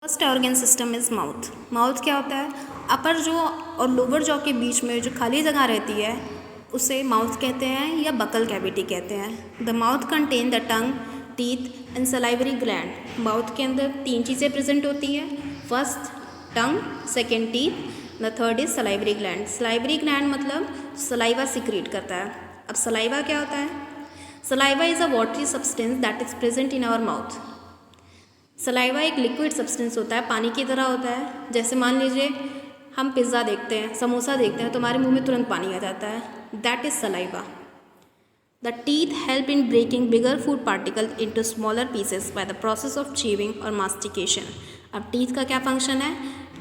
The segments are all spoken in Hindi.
First organ system is mouth. Mouth क्या होता है? अपर जॉ और लोअर जॉ के बीच में जो खाली जगह रहती है उसे माउथ कहते हैं या बकल कैविटी कहते हैं। The mouth contain the tongue, teeth and salivary gland. Mouth के अंदर 3 चीज़ें प्रेजेंट होती हैं। First tongue, second teeth, the third is salivary gland. Salivary gland मतलब सलाइवा सिक्रीट करता है। अब सलाइवा क्या होता है? Saliva is a watery substance that is present in our mouth. Saliva एक लिक्विड सब्सटेंस होता है, पानी की तरह होता है। जैसे मान लीजिए हम पिज़्ज़ा देखते हैं, समोसा देखते हैं तो हमारे मुंह में तुरंत पानी आ जाता है, that is saliva. The teeth help in breaking bigger food particle into smaller pieces by the process of chewing और मास्टिकेशन। अब टीथ का क्या फंक्शन है?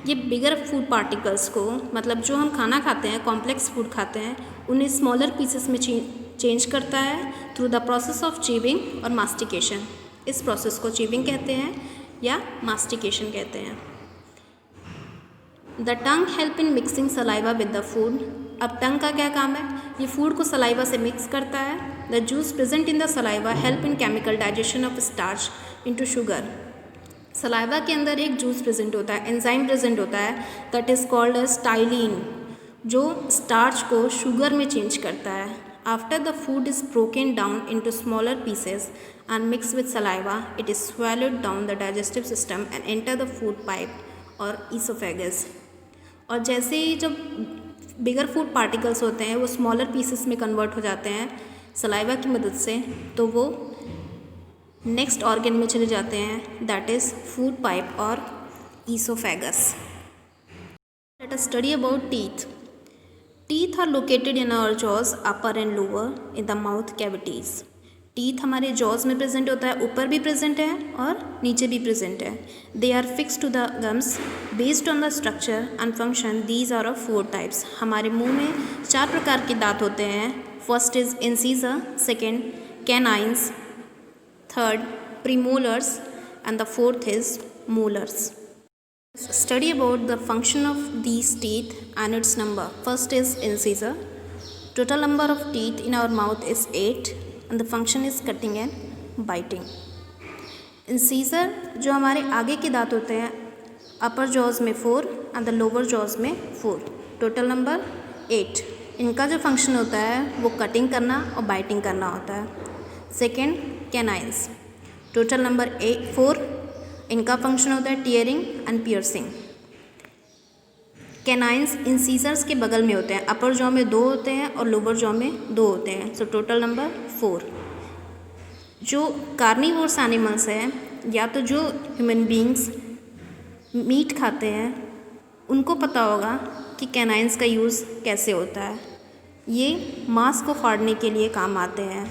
ये बिगर फूड पार्टिकल्स को, मतलब जो हम खाना खाते हैं, कॉम्प्लेक्स फूड खाते हैं, उन्हें स्मॉलर पीसेस में चेंज करता है through the process of chewing और मास्टिकेशन। इस प्रोसेस को चीविंग कहते हैं या मास्टिकेशन कहते हैं। The tongue help in mixing saliva with the food. अब टंग का क्या काम है? ये फूड को सलाइवा से मिक्स करता है। The juice present in the saliva help in chemical digestion of starch into sugar. Saliva के अंदर एक जूस प्रेजेंट होता है, एंजाइम प्रेजेंट होता है, that is called as ptyalin, जो स्टार्च को शुगर में चेंज करता है। After the food is broken down into smaller pieces and mixed with saliva, it is swallowed down the digestive system and enter the food pipe or esophagus. और जैसे ही जब बिगर फूड पार्टिकल्स होते हैं वो स्मॉलर पीसेस में कन्वर्ट हो जाते हैं सलाइवा की मदद से, तो वो नेक्स्ट ऑर्गन में चले जाते हैं, दैट इज़ फूड पाइप और oesophagus. Let us study about teeth. Teeth are located in our jaws upper and lower in the mouth cavities. Teeth हमारे जॉज में प्रेजेंट होता है, ऊपर भी प्रेजेंट है और नीचे भी प्रेजेंट है। They are fix to the gums based on the structure and function. These are of 4 types. हमारे मुंह में 4 प्रकार के दांत होते हैं। First is incisor, second canines, third premolars and the fourth is molars. Study about the function of these teeth and its number. First is incisor. Total number of teeth in our mouth is 8 and the function is cutting and biting. Incisor जो हमारे आगे के दांत होते हैं, अपर जॉज में 4 and the lower jaws में 4. Total number 8. इनका जो फंक्शन होता है वो कटिंग करना और बाइटिंग करना होता है। Second canines, total number 4. इनका फंक्शन होता है tearing and piercing. Canines incisors के बगल में होते हैं, अपर जॉ में 2 होते हैं और लोअर जॉ में 2 होते हैं, सो टोटल नंबर 4। जो कार्निवोर्स एनिमल्स हैं या तो जो ह्यूमन बींग्स मीट खाते हैं उनको पता होगा कि कैनाइन्स का यूज़ कैसे होता है। ये मांस को फाड़ने के लिए काम आते हैं।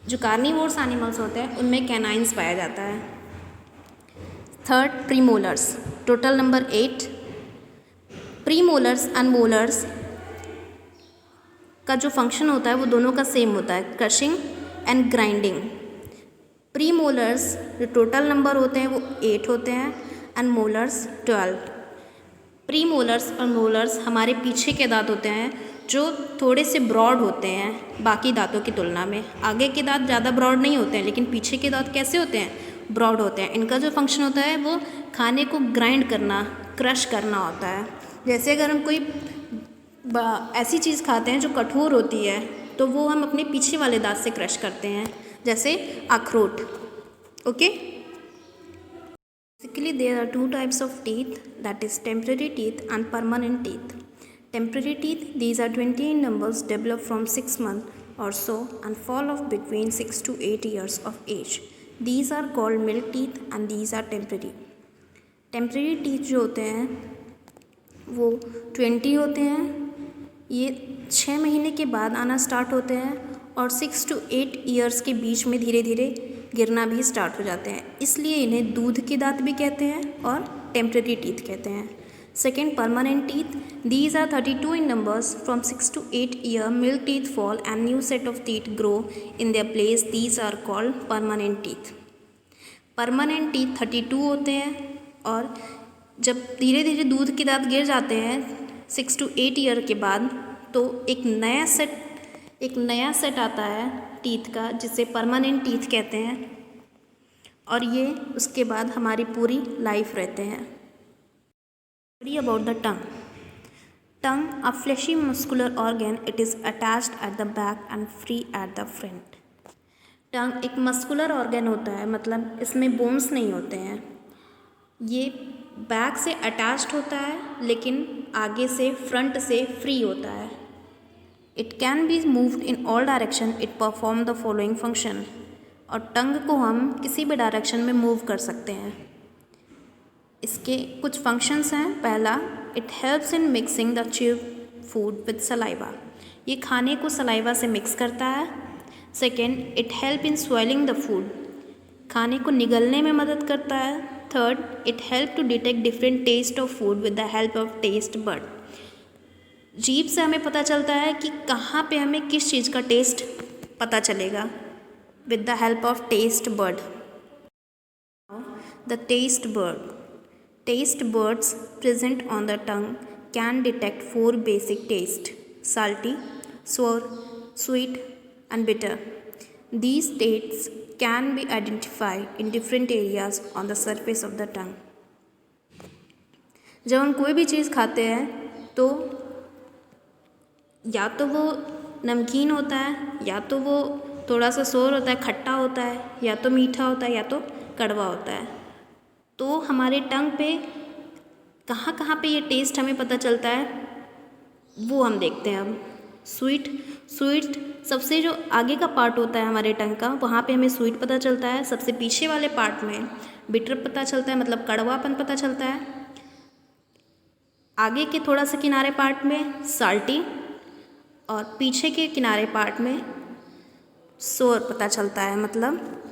जो कार्निवोर्स एनिमल्स होते हैं उनमें कैनाइन्स पाया जाता है। Third premolars, total number 8। Premolars and molars का जो फंक्शन होता है वो दोनों का सेम होता है, क्रशिंग एंड ग्राइंडिंग। प्रीमोलर्स जो टोटल नंबर होते हैं वो 8 होते हैं एंड मोलर्स 12। प्रीमोलर्स और मोलर्स हमारे पीछे के दांत होते हैं जो थोड़े से ब्रॉड होते हैं बाकी दांतों की तुलना में। आगे के दांत ज़्यादा ब्रॉड नहीं होते हैं लेकिन पीछे के दांत कैसे होते हैं? ब्रॉड होते हैं। इनका जो फंक्शन होता है वो खाने को ग्राइंड करना, क्रश करना होता है। जैसे अगर हम कोई ऐसी चीज़ खाते हैं जो कठोर होती है तो वो हम अपने पीछे वाले दांत से क्रश करते हैं, जैसे अखरोट। Okay, basically there are 2 types of teeth, that is temporary teeth and permanent teeth. Temporary teeth, these are 20 in numbers, develop from 6 months or so and fall off between 6 to 8 years of age. These are called milk teeth and these are temporary. Temporary teeth जो होते हैं वो 20 होते हैं, ये 6 महीने के बाद आना स्टार्ट होते हैं और 6 to 8 ईयर्स के बीच में धीरे धीरे गिरना भी स्टार्ट हो जाते हैं, इसलिए इन्हें दूध के दांत भी कहते हैं और टेम्पररी टीथ कहते हैं। Second permanent teeth, these are 32 in numbers, from 6 to 8 year milk teeth fall and new set of teeth grow in their place. These are called permanent teeth. Permanent teeth 32 होते हैं और जब धीरे धीरे दूध के दांत गिर जाते हैं 6 to 8 ईयर के बाद तो एक नया सेट आता है टीथ का जिसे परमानेंट टीथ कहते हैं और ये उसके बाद हमारी पूरी लाइफ रहते हैं। Study about the tongue. Tongue, a fleshy muscular organ, it is attached at the back and free at the front. टंग एक मस्कुलर ऑर्गन होता है, मतलब इसमें बोन्स नहीं होते हैं। ये बैक से अटैच्ड होता है लेकिन आगे से फ्रंट से फ्री होता है। It can be moved in all direction, it perform the following function. और टंग को हम किसी भी डायरेक्शन में मूव कर सकते हैं। इसके कुछ फंक्शंस हैं। पहला, it helps in mixing the chewed food with saliva. ये खाने को सलाइवा से मिक्स करता है। Second, it help in swallowing the food. खाने को निगलने में मदद करता है। Third, it help to detect different taste of food with the help of taste bud. जीभ से हमें पता चलता है कि कहाँ पे हमें किस चीज़ का टेस्ट पता चलेगा, with the help of taste bud. The taste bud. Taste buds present on the tongue can detect 4 basic tastes: salty, sour, sweet, and bitter. These tastes can be identified in different areas on the surface of the tongue. जब हम कोई भी चीज़ खाते हैं तो या तो वो नमकीन होता है, या तो वो थोड़ा सा सोर होता है, खट्टा होता है, या तो मीठा होता है, या तो कड़वा होता है। तो हमारे टंग पे कहाँ कहाँ पे ये टेस्ट हमें पता चलता है वो हम देखते हैं अब। स्वीट सबसे जो आगे का पार्ट होता है हमारे टंग का, वहाँ पे हमें स्वीट पता चलता है। सबसे पीछे वाले पार्ट में बिटर पता चलता है, मतलब कड़वापन पता चलता है। आगे के थोड़ा सा किनारे पार्ट में साल्टी, और पीछे के किनारे पार्ट में सोर पता चलता है, मतलब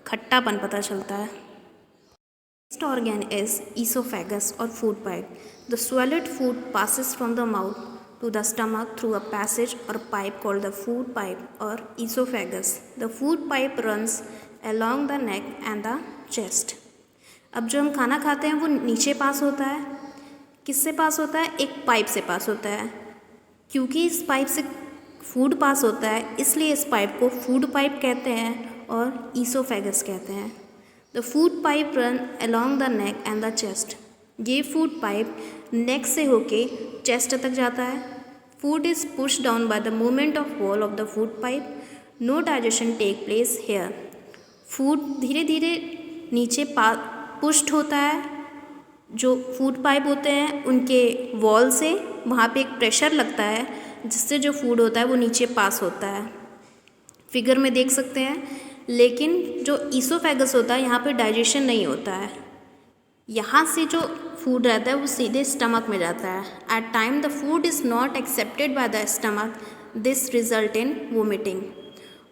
खट्टापन पता चलता है। नेक्स्ट ऑर्गन इज ईसोफेगस और food pipe. The swallowed food passes from the mouth to the stomach through a passage or pipe called the food pipe or esophagus. The food pipe runs along the neck and the chest. अब जो हम खाना खाते हैं वो नीचे पास होता है। किससे पास होता है? एक पाइप से पास होता है। क्योंकि इस पाइप से फूड पास होता है इसलिए इस पाइप को फूड पाइप कहते हैं और ईसोफेगस कहते हैं। The food pipe run along the neck and the chest. ये फूड पाइप नेक से होके चेस्ट तक जाता है। Food is push down by the movement of wall of the food pipe. No digestion take place here. Food धीरे धीरे नीचे पुश्ड होता है। जो फूड पाइप होते हैं उनके वॉल से वहाँ पे एक प्रेशर लगता है जिससे जो फूड होता है वो नीचे पास होता है। फिगर में देख सकते हैं। लेकिन जो ईसोफेगस होता है यहाँ पे डाइजेशन नहीं होता है। यहाँ से जो फूड रहता है वो सीधे स्टमक में जाता है। At time the food is not accepted by the stomach, this result in vomiting.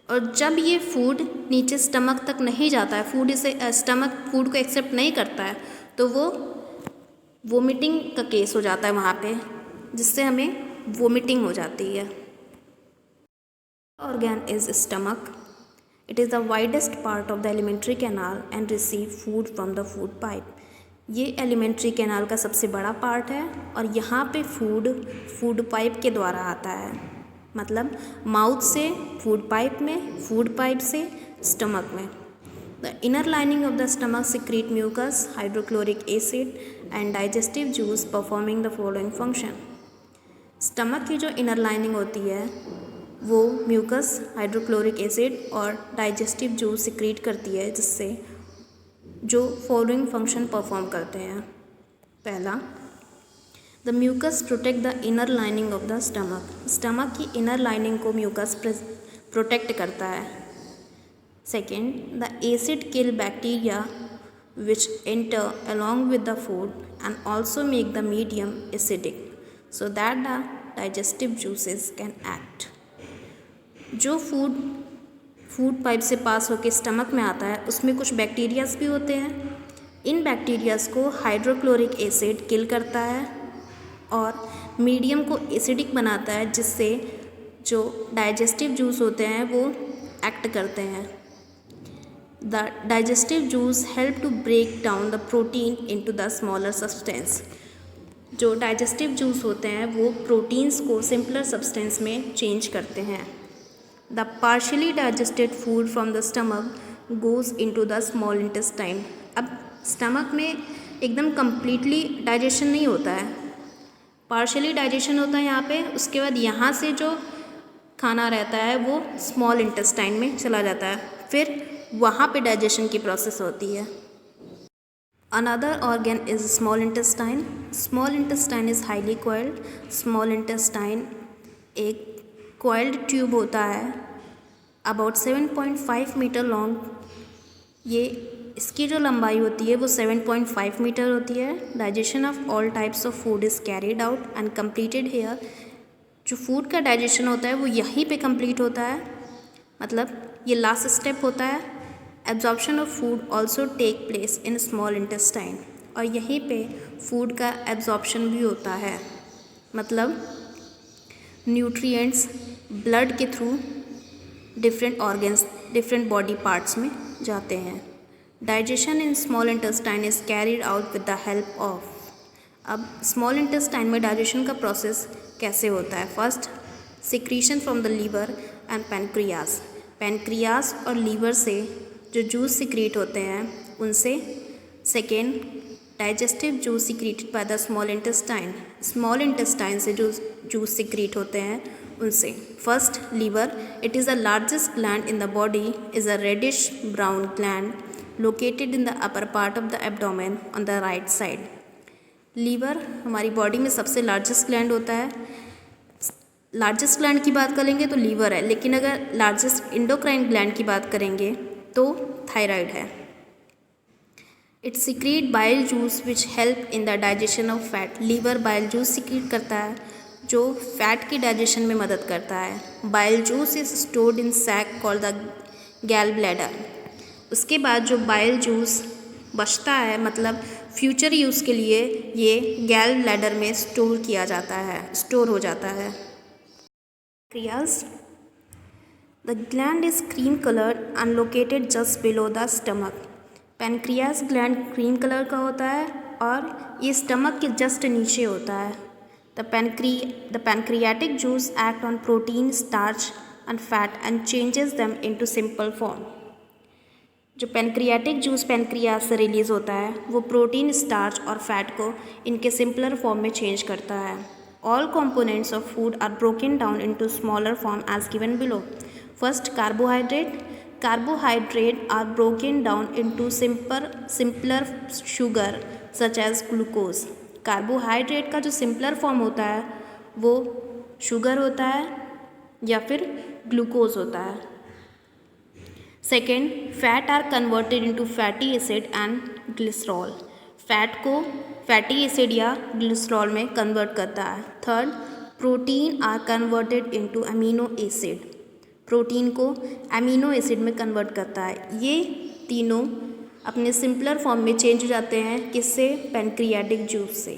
और जब ये फूड नीचे स्टमक तक नहीं जाता है, स्टमक फूड को एक्सेप्ट नहीं करता है, तो वो वोमिटिंग का केस हो जाता है वहाँ पे, जिससे हमें वोमिटिंग हो जाती है। Organ is stomach. It is the widest part of the alimentary canal and receive food from the food pipe. ये एलिमेंट्री कैनाल का सबसे बड़ा पार्ट है और यहाँ पे फूड पाइप के द्वारा आता है, मतलब माउथ से फूड पाइप में, फूड पाइप से स्टमक में। The inner lining of the stomach secrete mucus, hydrochloric acid and digestive juice performing the following function. Stomach की जो इनर लाइनिंग होती है वो म्यूकस, हाइड्रोक्लोरिक एसिड और डाइजेस्टिव जूस सिक्रीट करती है, जिससे जो फॉलोइंग फंक्शन परफॉर्म करते हैं। पहला, the mucus protect the inner lining of the stomach. Stomach की इनर लाइनिंग को म्यूकस प्रोटेक्ट करता है। Second, the acid kill bacteria which enter along with the food and also make the medium acidic so that the digestive juices can act. जो फूड पाइप से पास होकर स्टमक में आता है उसमें कुछ बैक्टीरियाज भी होते हैं। इन बैक्टीरियाज को हाइड्रोक्लोरिक एसिड किल करता है और मीडियम को एसिडिक बनाता है, जिससे जो डाइजेस्टिव जूस होते हैं वो एक्ट करते हैं। The digestive juice help to break down the protein into the smaller substance. जो डाइजेस्टिव जूस होते हैं वो प्रोटीन्स को सिंपलर सब्सटेंस में चेंज करते हैं। The partially digested food from the stomach goes into the small intestine. अब स्टमक में एकदम कम्प्लीटली डाइजेशन नहीं होता है, पार्शियली डाइजेशन होता है यहाँ पे। उसके बाद यहाँ से जो खाना रहता है वो स्मॉल इंटेस्टाइन में चला जाता है, फिर वहाँ पे डाइजेशन की प्रोसेस होती है। Another organ is small intestine. Small intestine is highly coiled. Small intestine एक कोइल्ड ट्यूब होता है, अबाउट 7.5 मीटर लॉन्ग। ये इसकी जो लंबाई होती है वो 7.5 मीटर होती है। Digestion of all types of food is carried out and completed here. जो फूड का डाइजेशन होता है वो यहीं पे कंप्लीट होता है, मतलब ये लास्ट स्टेप होता है। Absorption of food also take place in small intestine, और यहीं पे फूड का एब्जॉर्प्शन भी होता है, मतलब न्यूट्रिएंट्स ब्लड के through different organs, different body parts में जाते हैं। Digestion in small intestine is carried out with the help of. अब स्मॉल इंटेस्टाइन में डाइजेशन का प्रोसेस कैसे होता है? First, secretion from the liver and pancreas. Pancreas और लीवर से जो जूस सिक्रीट होते हैं उनसे। Second, digestive juice secreted by the small intestine. Small intestine से जो जूस सिक्रीट होते हैं उनसे। First, liver. It is the largest gland in the body, is a reddish brown gland located in the upper part of the abdomen on the right side. Liver हमारी बॉडी में सबसे लार्जेस्ट ग्लैंड होता है। लार्जेस्ट ग्लैंड की बात करेंगे तो लीवर है, लेकिन अगर लार्जेस्ट इंडोक्राइन ग्लैंड की बात करेंगे तो थायराइड है। It secrete bile juice which help in the digestion of fat. Liver bile juice secrete करता है जो फैट की डाइजेशन में मदद करता है। Bile juice is stored in sac called the gall bladder. उसके बाद जो बाइल जूस बचता है, मतलब फ्यूचर यूज़ के लिए ये गैल ब्लैडर में स्टोर किया जाता है, स्टोर हो जाता है। Pancreas. The gland is cream colored and located just below the stomach. Pancreas gland cream color का होता है और ये stomach के just नीचे होता है। The pancreatic juice act on protein, starch and fat and changes them into simple form. जो पैनक्रियाटिक जूस पैनक्रियास से रिलीज़ होता है वो प्रोटीन, स्टार्च और फैट को इनके सिंपलर फॉर्म में चेंज करता है। All components of food are broken down into smaller form as given below. First, carbohydrate. Carbohydrate are broken down into simpler sugar such as glucose. Carbohydrate का जो सिंपलर फॉर्म होता है वो शुगर होता है या फिर ग्लूकोज होता है। Second, fat are converted into fatty acid and glycerol. Fat को फैटी एसिड या ग्लिसरॉल में कन्वर्ट करता है। Third, protein are converted into amino acid. Protein को अमीनो एसिड में कन्वर्ट करता है। ये तीनों अपने सिंपलर फॉर्म में चेंज हो जाते हैं, किससे? पैनक्रियाटिक जूस से।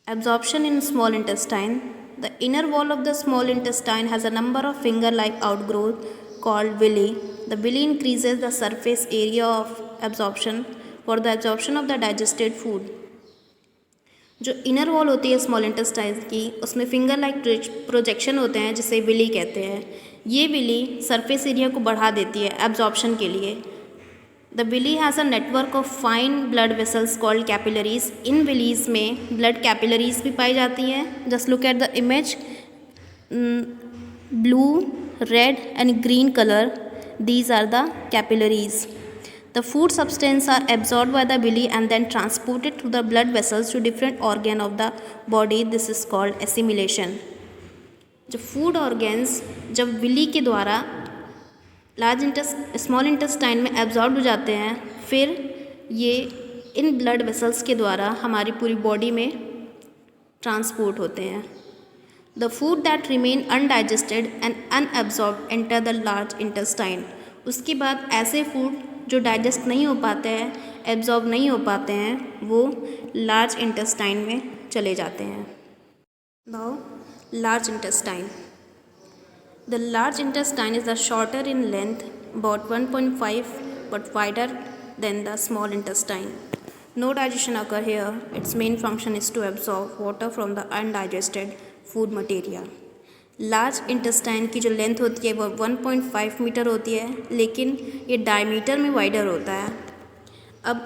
Absorption in small intestine. The inner wall of the small intestine has a number of finger like outgrowth called villi. The villi increases the surface area of absorption for the absorption of the digested food. जो इनर वॉल होती है स्मॉल इंटेस्टाइन की, उसमें फिंगर लाइक प्रोजेक्शन होते हैं जिसे विली कहते हैं। ये विली सरफेस एरिया को बढ़ा देती है एब्जॉर्प्शन के लिए। The villi has a network of fine blood vessels called capillaries. इन विलीज में ब्लड कैपिलरीज भी पाई जाती हैं। Just look at the image, blue, red and green color, these are the capillaries. The food substance are absorbed by the villi and then transported through the blood vessels to different organ of the body. This is called assimilation. जो फूड ऑर्गेन्स जब विली के द्वारा स्मॉल इंटेस्टाइन में एब्जॉर्ब हो जाते हैं, फिर ये इन ब्लड वेसल्स के द्वारा हमारी पूरी बॉडी में ट्रांसपोर्ट होते हैं। The food that remain undigested and unabsorbed enter the large intestine. उसके बाद ऐसे फूड जो डाइजेस्ट नहीं हो पाते हैं, एब्जॉर्ब नहीं हो पाते हैं, वो लार्ज इंटेस्टाइन में चले जाते हैं। Now, large intestine. The large intestine is the shorter in length, about 1.5 but wider than the small intestine. No digestion occur here. Its main function is to absorb water from the undigested food material. Large intestine की जो लेंथ होती है वो 1.5 मीटर होती है, लेकिन ये डायमीटर में वाइडर होता है। अब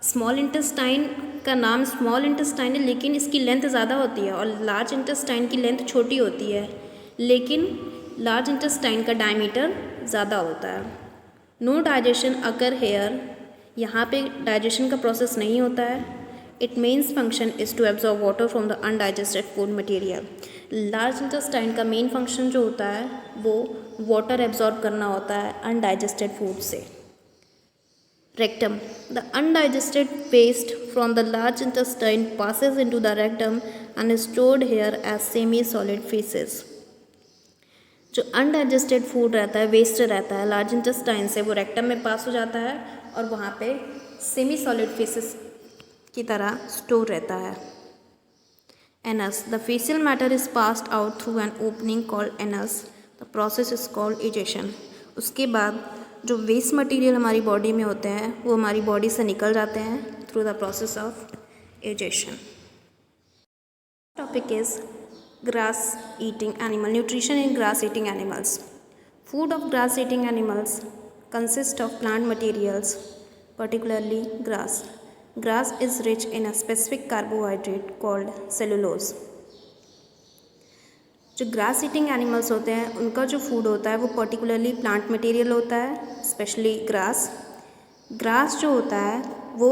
स्मॉल इंटेस्टाइन का नाम स्मॉल इंटेस्टाइन है, लेकिन इसकी लेंथ ज़्यादा होती है, और लार्ज इंटेस्टाइन की लेंथ छोटी होती है, लेकिन लार्ज इंटेस्टाइन का डायमीटर ज़्यादा होता है। नो डाइजेशन अकर हेयर, यहाँ पे डाइजेशन का प्रोसेस नहीं होता है। It mains function is to absorb water from the undigested food material. Large intestine का मेन फंक्शन जो होता है वो वाटर एब्जॉर्ब करना होता है अनडाइजेस्टेड फूड से। Rectum. The undigested waste from the large intestine passes into the rectum and is stored here as semi-solid feces. जो अनडाइजेस्टेड फूड रहता है, वेस्ट रहता है लार्ज इंटेस्टाइन से, वो रेक्टम में पास हो जाता है और वहाँ पे सेमी सॉलिड फेसेस की तरह स्टोर रहता है। Anus. The facial matter is passed out through an opening called anus. The process is called egestion. उसके बाद जो वेस्ट मटेरियल हमारी बॉडी में होते हैं वो हमारी बॉडी से निकल जाते हैं through the process of egestion. Topic is grass eating animal, nutrition in grass eating animals. Food of grass eating animals consist of plant materials, particularly grass. Grass is rich in a specific carbohydrate called cellulose. जो ग्रास ईटिंग एनिमल्स होते हैं उनका जो फूड होता है वो पर्टिकुलरली प्लांट मटेरियल होता है, स्पेशली ग्रास। ग्रास जो होता है वो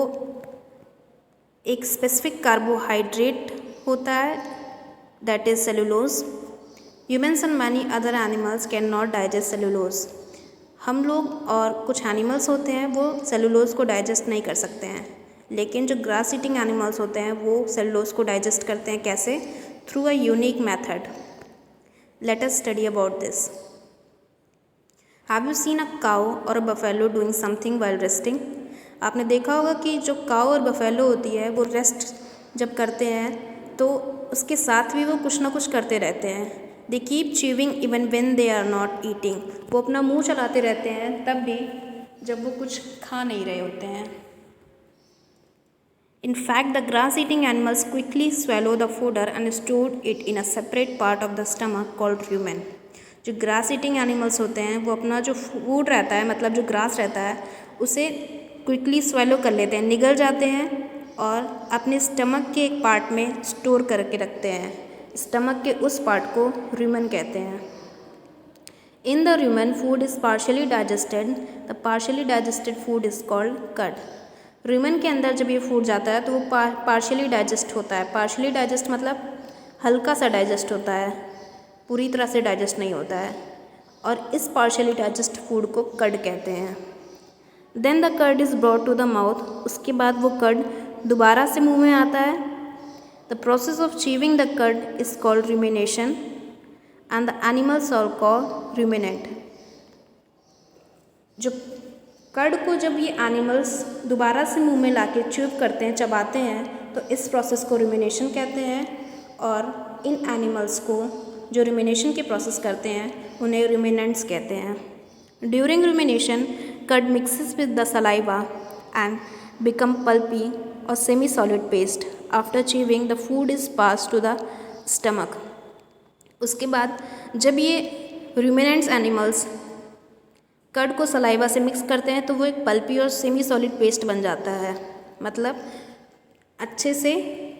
एक स्पेसिफिक कार्बोहाइड्रेट होता है, that is cellulose. Humans and many other animals can not digest cellulose. हम लोग और कुछ एनिमल्स होते हैं वो सेलुलोज को डाइजेस्ट नहीं कर सकते हैं, लेकिन जो ग्रास ईटिंग एनिमल्स होते हैं वो सेलुलोज को डाइजेस्ट करते हैं। कैसे? Through a unique method. Let us study about this. Have you seen a cow or a buffalo doing something while resting? आपने देखा होगा कि जो काऊ और बफेलो होती है वो रेस्ट जब करते हैं तो उसके साथ भी वो कुछ ना कुछ करते रहते हैं। They keep chewing even when they are not eating. वो अपना मुंह चलाते रहते हैं तब भी जब वो कुछ खा नहीं रहे होते हैं। In fact, the grass-eating animals quickly swallow the fodder and store it in a separate part of the stomach called rumen. जो ग्रास ईटिंग एनिमल्स होते हैं वो अपना जो फूड रहता है, मतलब जो ग्रास रहता है, उसे क्विकली स्वेलो कर लेते हैं, निगल जाते हैं और अपने स्टमक के एक पार्ट में स्टोर करके रखते हैं। स्टमक के उस पार्ट को rumen कहते हैं। In the rumen, food is partially digested. The partially digested food is called cud. Rumen के अंदर जब ये फूड जाता है तो वो पार्शियली डाइजेस्ट होता है। पार्शियली डाइजेस्ट मतलब हल्का सा डाइजेस्ट होता है, पूरी तरह से डाइजेस्ट नहीं होता है, और इस पार्शियली डाइजेस्ट फूड को कर्ड कहते हैं। Then the curd is brought to the mouth. उसके बाद वो कर्ड दोबारा से मुंह में आता है। The process of chewing the curd is called rumination and the animals are called ruminant. जो कर्ड को जब ये एनिमल्स दोबारा से मुंह में लाके च्यूब करते हैं, चबाते हैं, तो इस प्रोसेस को रूमिनेशन कहते हैं, और इन एनिमल्स को जो रूमिनेशन के प्रोसेस करते हैं उन्हें रूमिनेंट्स कहते हैं। During rumination cud mixes with the saliva and become pulpy और semi solid paste. After chewing the food is pass to the stomach. उसके बाद जब ये रूमिनेंट्स एनिमल्स कर्ड को सलाइवा से मिक्स करते हैं तो वो एक पल्पी और सेमी सॉलिड पेस्ट बन जाता है, मतलब अच्छे से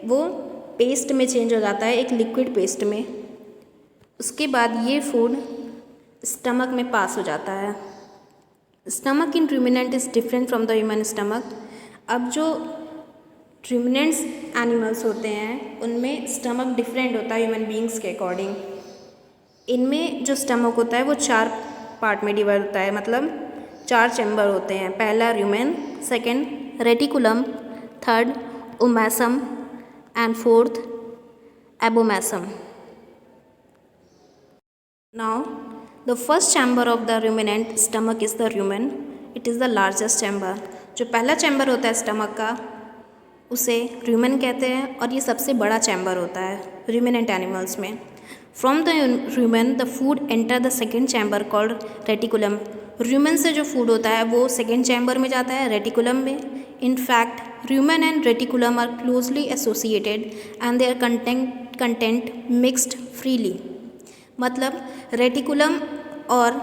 वो पेस्ट में चेंज हो जाता है, एक लिक्विड पेस्ट में। उसके बाद ये फूड स्टमक में पास हो जाता है। Stomach in ruminant is different from the human stomach. अब जो रूमिनेंट्स एनिमल्स होते हैं उनमें स्टमक डिफरेंट होता है ह्यूमन बींग्स के अकॉर्डिंग। इनमें जो स्टमक होता है वो 4 पार्ट में डिवाइड होता है, मतलब 4 चैम्बर होते हैं। पहला rumen, second reticulum, third omasum and fourth abomasum. Now the first chamber of the ruminant stomach is the rumen. It is the largest chamber. जो पहला चैम्बर होता है स्टमक का उसे रूमेन कहते हैं, और ये सबसे बड़ा चैम्बर होता है रूमिनेंट एनिमल्स में। From the rumen the food enter the second chamber called reticulum. Rumen से जो फूड होता है वो सेकेंड चैम्बर में जाता है, रेटिकुलम में। In fact rumen and reticulum are closely associated and their content mixed freely. मतलब रेटिकुलम और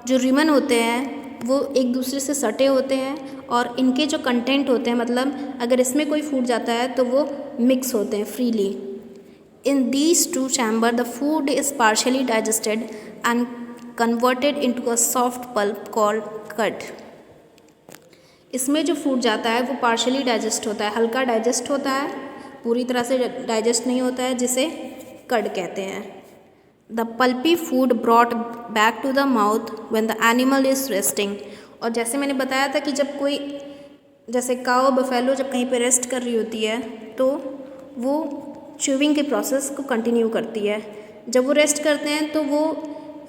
जो रिमन होते हैं वो एक दूसरे से सटे होते हैं और इनके जो कंटेंट होते हैं, मतलब अगर इसमें कोई फूड जाता है तो वो मिक्स होते हैं freely. In these two chambers, the food is partially digested and converted into a soft pulp called cud. इसमें जो फूड जाता है वो पार्शली डाइजेस्ट होता है, हल्का डाइजेस्ट होता है, पूरी तरह से डाइजेस्ट नहीं होता है, जिसे कड कहते हैं. The pulpy food brought back to the mouth when the animal is resting. और जैसे मैंने बताया था कि जब कोई, जैसे काऊ बफेलो जब कहीं पे रेस्ट कर रही होती है तो वो च्यूइंग के प्रोसेस को कंटिन्यू करती है. जब वो रेस्ट करते हैं तो वो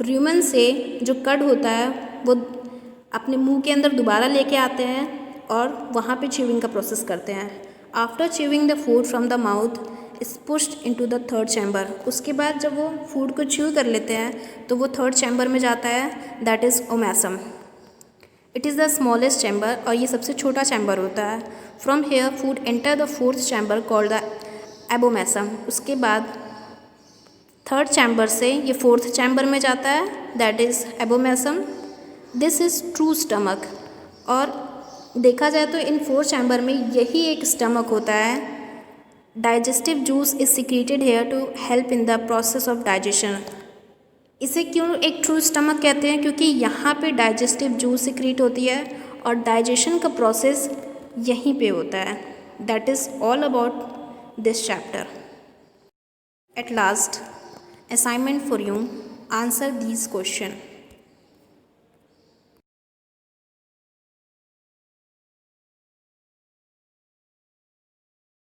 र्यूमन से जो कड होता है वो अपने मुंह के अंदर दोबारा लेके आते हैं और वहाँ पे च्यूइंग का प्रोसेस करते हैं. After chewing the food from the mouth is pushed into the third chamber. उसके बाद जब वो फूड को च्यू कर लेते हैं तो वो थर्ड चैम्बर में जाता है, that is omasum. It is the smallest chamber और ये सबसे छोटा चैम्बर होता है. From here food enter the fourth chamber called the abomasum. उसके बाद थर्ड चैम्बर से ये फोर्थ चैम्बर में जाता है, that is abomasum. This is true stomach. और देखा जाए तो इन फोर चैम्बर में यही एक स्टमक होता है. Digestive juice is secreted here to help in the process of digestion. इसे क्यों एक ट्रू स्टमक कहते हैं? क्योंकि यहाँ पे डाइजेस्टिव जूस सिक्रेट होती है और डाइजेशन का प्रोसेस यहीं पे होता है. That is all about this chapter. At last, assignment for you, answer these questions.